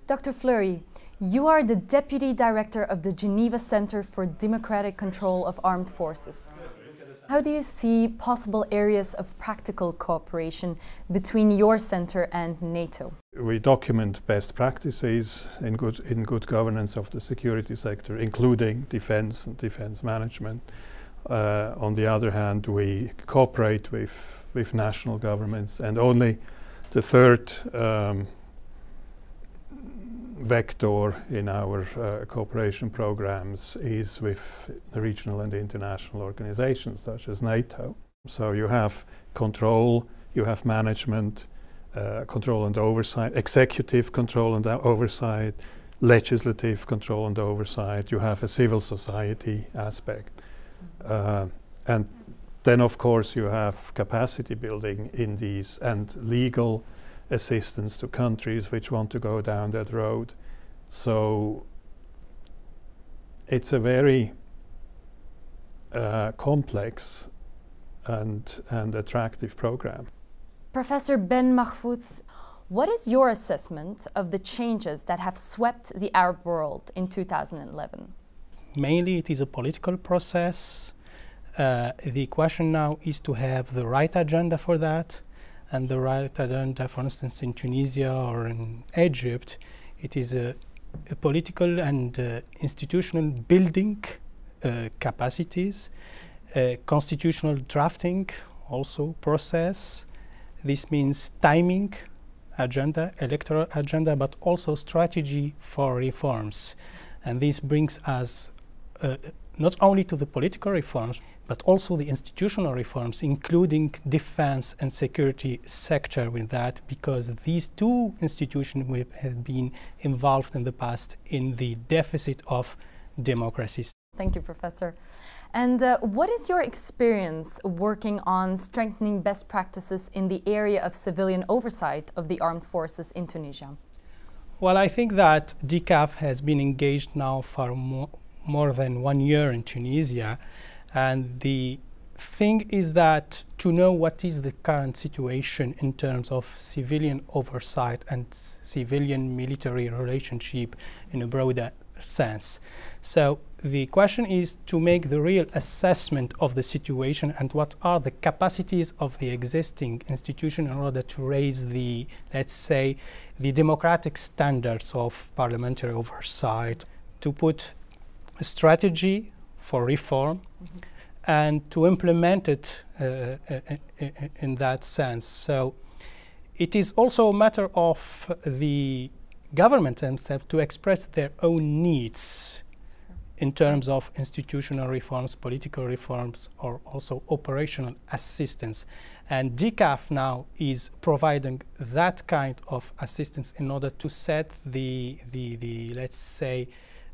Dr. Fleury, you are the Deputy Director of the Geneva Center for Democratic Control of Armed Forces. How do you see possible areas of practical cooperation between your center and NATO? We document best practices in good governance of the security sector, including defense and defense management. On the other hand, we cooperate with national governments, and only the third vector in our cooperation programs is with the regional and international organizations such as NATO. So you have control, you have management, control and oversight, executive control and oversight, legislative control and oversight, you have a civil society aspect. And then of course you have capacity building in these and legal assistance to countries which want to go down that road. So it's a very complex and attractive program. Professor Ben Mahfouz, what is your assessment of the changes that have swept the Arab world in 2011? Mainly it is a political process. The question now is to have the right agenda for that. And the right agenda, for instance, in Tunisia or in Egypt, it is a political and institutional building capacities, constitutional drafting also process. This means timing agenda, electoral agenda, but also strategy for reforms. And this brings us not only to the political reforms, but also the institutional reforms, including defense and security sector with that, because these two institutions have been involved in the past in the deficit of democracies. Thank you, Professor. And what is your experience working on strengthening best practices in the area of civilian oversight of the armed forces in Tunisia? Well, I think that DCAF has been engaged now for more than 1 year in Tunisia, and the thing is that to know what is the current situation in terms of civilian oversight and civilian military relationship in a broader sense. So the question is to make the real assessment of the situation and what are the capacities of the existing institution in order to raise the, let's say, the democratic standards of parliamentary oversight, to put a strategy for reform and to implement it in that sense. So it is also a matter of the government themselves to express their own needs in terms of institutional reforms, political reforms, or also operational assistance. And DCAF now is providing that kind of assistance in order to set the let's say,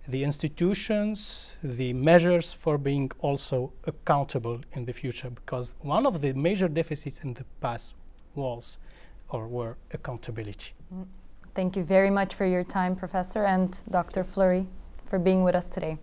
the institutions, the measures for being also accountable in the future, because one of the major deficits in the past was or were accountability. Thank you very much for your time, Professor, and Dr. Fleury, for being with us today.